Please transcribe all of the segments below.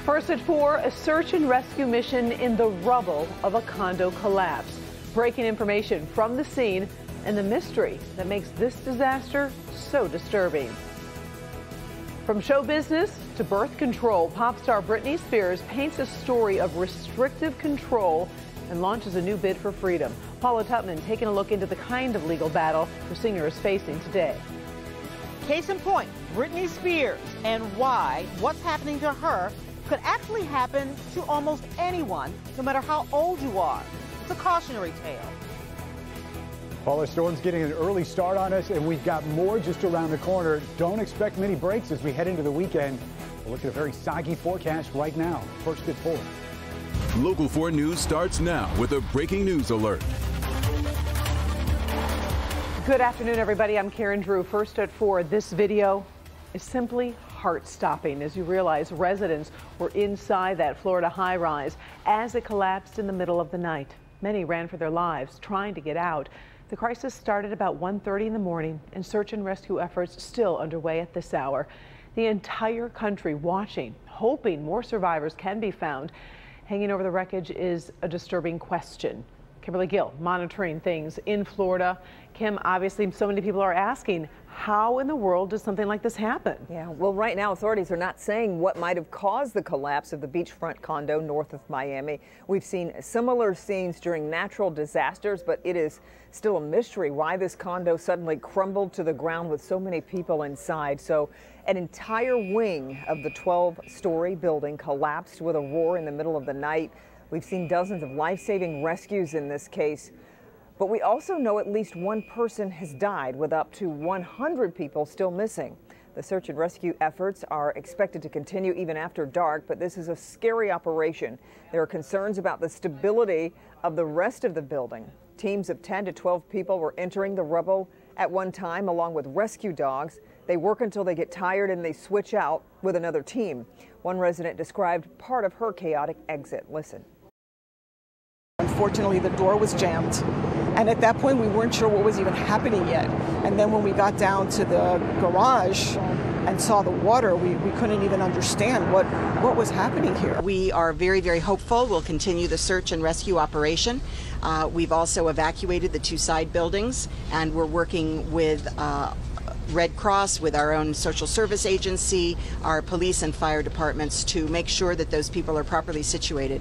First at 4, a search and rescue mission in the rubble of a condo collapse. Breaking information from the scene and the mystery that makes this disaster so disturbing. From show business to birth control, pop star Britney Spears paints a story of restrictive control and launches a new bid for freedom. Paula Tutman taking a look into the kind of legal battle her singer is facing today. Case in point, Britney Spears, and why what's happening to her could actually happen to almost anyone, no matter how old you are. It's a cautionary tale. Paula, storm's getting an early start on us, and we've got more just around the corner. Don't expect many breaks as we head into the weekend. We'll look at a very soggy forecast right now. First at 4. Local 4 News starts now with a breaking news alert. Good afternoon, everybody. I'm Karen Drew. First at 4, this video is simply heart-stopping as you realize residents were inside that Florida high-rise as it collapsed in the middle of the night. Many ran for their lives trying to get out. The crisis started about 1:30 in the morning, and search and rescue efforts still underway at this hour. The entire country watching, hoping more survivors can be found. Hanging over the wreckage is a disturbing question. Kimberly Gill monitoring things in Florida. Kim, obviously so many people are asking, how in the world does something like this happen? Yeah, well, right now authorities are not saying what might have caused the collapse of the beachfront condo north of Miami. We've seen similar scenes during natural disasters, but it is still a mystery why this condo suddenly crumbled to the ground with so many people inside. So an entire wing of the 12-story building collapsed with a roar in the middle of the night. We've seen dozens of life-saving rescues in this case. But we also know at least one person has died, with up to 100 people still missing. The search and rescue efforts are expected to continue even after dark, but this is a scary operation. There are concerns about the stability of the rest of the building. Teams of 10 to 12 people were entering the rubble at one time, along with rescue dogs. They work until they get tired and they switch out with another team. One resident described part of her chaotic exit. Listen. Unfortunately, the door was jammed, and at that point we weren't sure what was even happening yet. And then when we got down to the garage and saw the water, we couldn't even understand what was happening here. We are very, very hopeful we'll continue the search and rescue operation. We've also evacuated the 2 side buildings, and we're working with Red Cross, with our own social service agency, our police and fire departments to make sure that those people are properly situated.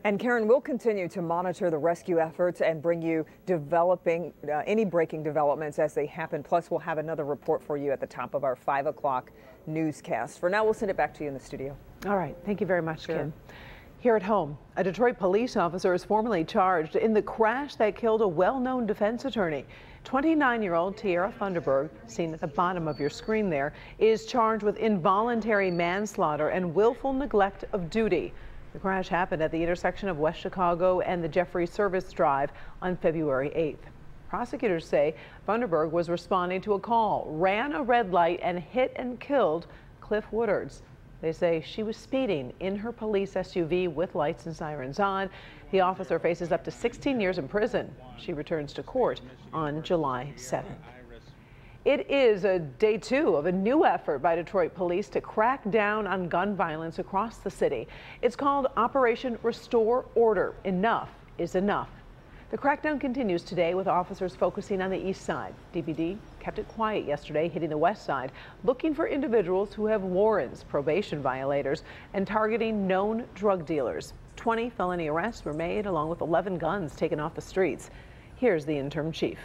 And Karen, we'll continue to monitor the rescue efforts and bring you any breaking developments as they happen. Plus, we'll have another report for you at the top of our 5 o'clock newscast. For now, we'll send it back to you in the studio. All right. Thank you very much, Kim. Here at home, a Detroit police officer is formally charged in the crash that killed a well-known defense attorney. 29-year-old Tiara Funderburg, seen at the bottom of your screen there, is charged with involuntary manslaughter and willful neglect of duty. The crash happened at the intersection of West Chicago and the Jeffrey Service Drive on February 8th. Prosecutors say Funderburg was responding to a call, ran a red light, and hit and killed Cliff Woodards. They say she was speeding in her police SUV with lights and sirens on. The officer faces up to 16 years in prison. She returns to court on July 7th. It is day 2 of a new effort by Detroit police to crack down on gun violence across the city. It's called Operation Restore Order. Enough is enough. The crackdown continues today with officers focusing on the east side. DPD kept it quiet yesterday, hitting the west side, looking for individuals who have warrants, probation violators, and targeting known drug dealers. 20 felony arrests were made, along with 11 guns taken off the streets. Here's the interim chief.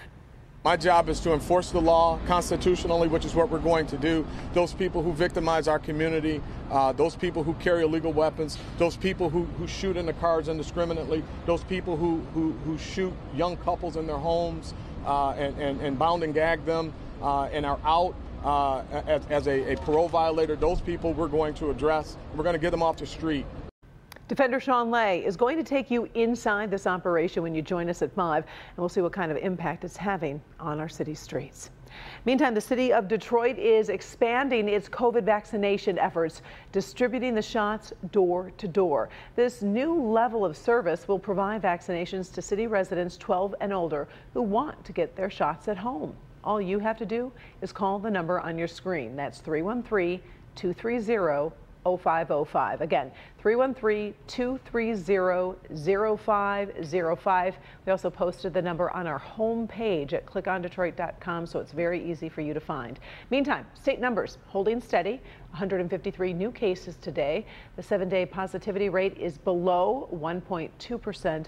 My job is to enforce the law constitutionally, which is what we're going to do. Those people who victimize our community, those people who carry illegal weapons, those people who shoot into cars indiscriminately, those people who shoot young couples in their homes and bound and gag them and are out as a parole violator, those people we're going to address. We're going to get them off the street. Defender Sean Lay is going to take you inside this operation when you join us at 5, and we'll see what kind of impact it's having on our city streets. Meantime, the city of Detroit is expanding its COVID vaccination efforts, distributing the shots door to door. This new level of service will provide vaccinations to city residents 12 and older who want to get their shots at home. All you have to do is call the number on your screen. That's 313-230 0505. Again, 313-230-0505. We also posted the number on our homepage at clickondetroit.com, so it's very easy for you to find. Meantime, state numbers holding steady. 153 new cases today. The 7-day positivity rate is below 1.2%.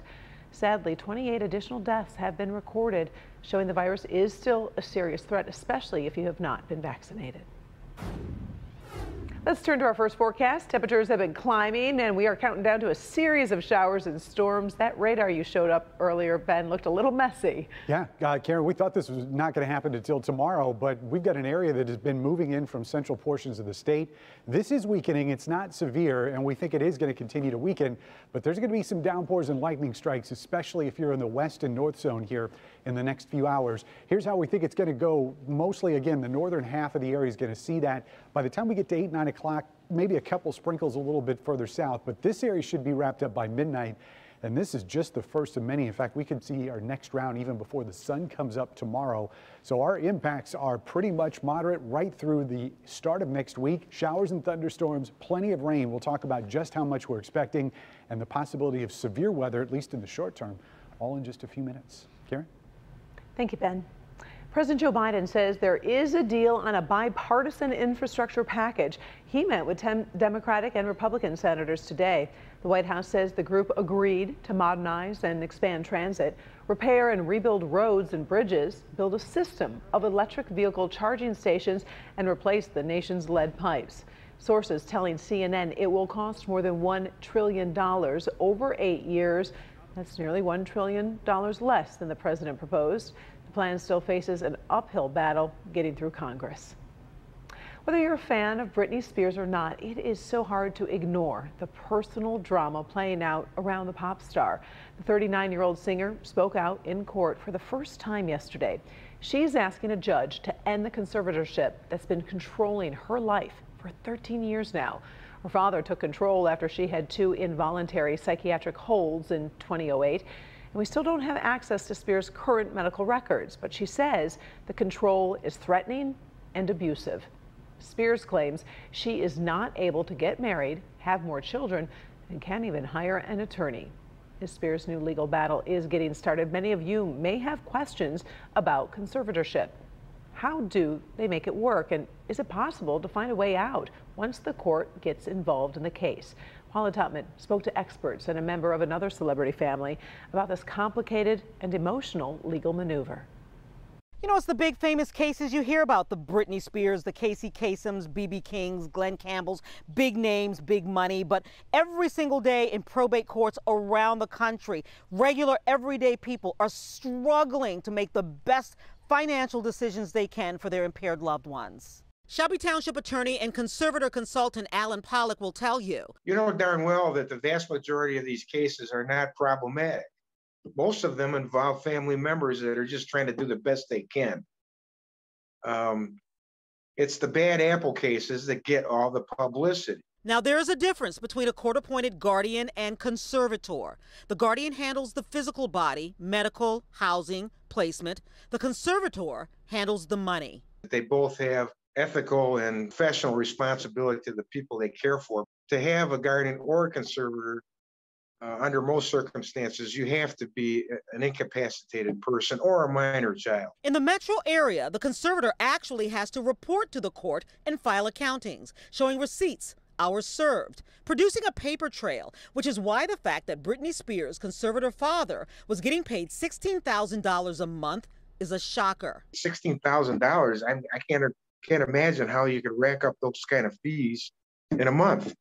Sadly, 28 additional deaths have been recorded, showing the virus is still a serious threat, especially if you have not been vaccinated. Let's turn to our first forecast. Temperatures have been climbing, and we are counting down to a series of showers and storms. That radar you showed up earlier, Ben, looked a little messy. Yeah, Karen, we thought this was not going to happen until tomorrow, but we've got an area that has been moving in from central portions of the state. This is weakening. It's not severe, and we think it is going to continue to weaken, but there's going to be some downpours and lightning strikes, especially if you're in the west and north zone here in the next few hours. Here's how we think it's going to go. Mostly, again, the northern half of the area is going to see that. By the time we get to 8, 9 o'clock, maybe a couple sprinkles a little bit further south, but this area should be wrapped up by midnight. And this is just the first of many. In fact, we could see our next round even before the sun comes up tomorrow. So our impacts are pretty much moderate right through the start of next week. Showers and thunderstorms, plenty of rain. We'll talk about just how much we're expecting and the possibility of severe weather, at least in the short term, all in just a few minutes. Karen? Thank you, Ben. President Joe Biden says there is a deal on a bipartisan infrastructure package. He met with 10 Democratic and Republican senators today. The White House says the group agreed to modernize and expand transit, repair and rebuild roads and bridges, build a system of electric vehicle charging stations, and replace the nation's lead pipes. Sources telling CNN it will cost more than $1 trillion over 8 years. That's nearly $1 trillion less than the president proposed. The plan still faces an uphill battle getting through Congress. Whether you're a fan of Britney Spears or not, it is so hard to ignore the personal drama playing out around the pop star. The 39-year-old singer spoke out in court for the first time yesterday. She's asking a judge to end the conservatorship that's been controlling her life for 13 years now. Her father took control after she had 2 involuntary psychiatric holds in 2008. And we still don't have access to Spears' current medical records, but she says the control is threatening and abusive. Spears claims she is not able to get married, have more children, and can't even hire an attorney. As Spears' new legal battle is getting started, many of you may have questions about conservatorship. How do they make it work, and is it possible to find a way out once the court gets involved in the case? Paula Tutman spoke to experts and a member of another celebrity family about this complicated and emotional legal maneuver. You know, it's the big famous cases you hear about, the Britney Spears, the Casey Kasems, B.B. Kings, Glenn Campbells, big names, big money. But every single day in probate courts around the country, regular everyday people are struggling to make the best financial decisions they can for their impaired loved ones. Shelby Township attorney and conservator consultant Alan Pollack will tell you. You know darn well that the vast majority of these cases are not problematic. Most of them involve family members that are just trying to do the best they can. It's the bad apple cases that get all the publicity. Now, there is a difference between a court-appointed guardian and conservator. The guardian handles the physical body, medical, housing, placement. The conservator handles the money. They both have ethical and professional responsibility to the people they care for. To have a guardian or a conservator, under most circumstances, you have to be an incapacitated person or a minor child. In the metro area, the conservator actually has to report to the court and file accountings, showing receipts, hours served, producing a paper trail, which is why the fact that Britney Spears' conservator father was getting paid $16,000 a month is a shocker. $16,000, I can't imagine how you could rack up those kind of fees in a month.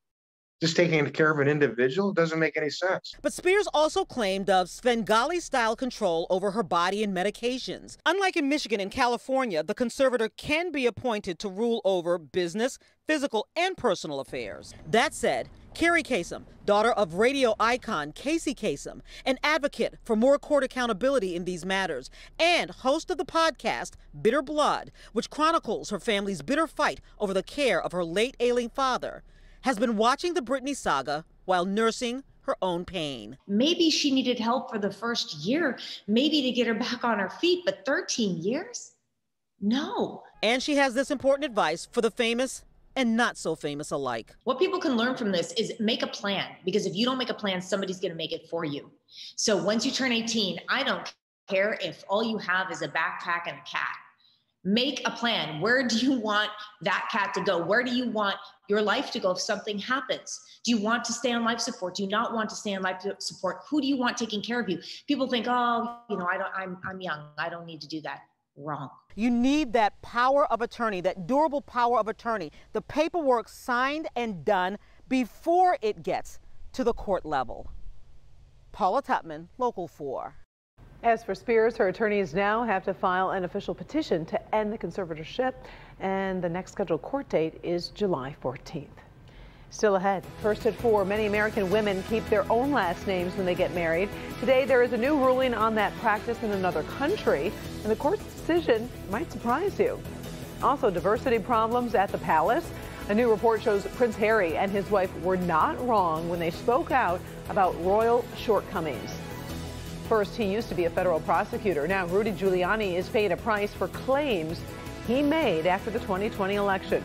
Just taking care of an individual doesn't make any sense. But Spears also claimed of Svengali-style control over her body and medications. Unlike in Michigan and California, the conservator can be appointed to rule over business, physical, and personal affairs. That said, Carrie Kasem, daughter of radio icon Casey Kasem, an advocate for more court accountability in these matters, and host of the podcast Bitter Blood, which chronicles her family's bitter fight over the care of her late ailing father, has been watching the Britney saga while nursing her own pain. Maybe she needed help for the first year, maybe to get her back on her feet, but 13 years? No. And she has this important advice for the famous and not so famous alike. What people can learn from this is make a plan, because if you don't make a plan, somebody's going to make it for you. So once you turn 18, I don't care if all you have is a backpack and a cat. Make a plan. Where do you want that cat to go? Where do you want your life to go if something happens? Do you want to stay on life support? Do you not want to stay on life support? Who do you want taking care of you? People think, oh, you know, I'm young. I don't need to do that. Wrong. You need that power of attorney, that durable power of attorney, the paperwork signed and done before it gets to the court level. Paula Tutman, Local 4. As for Spears, her attorneys now have to file an official petition to end the conservatorship, and the next scheduled court date is July 14th. Still ahead, first at 4, many American women keep their own last names when they get married. Today, there is a new ruling on that practice in another country, and the court's decision might surprise you. Also, diversity problems at the palace. A new report shows Prince Harry and his wife were not wrong when they spoke out about royal shortcomings. First, he used to be a federal prosecutor. Now, Rudy Giuliani is paid a price for claims he made after the 2020 election.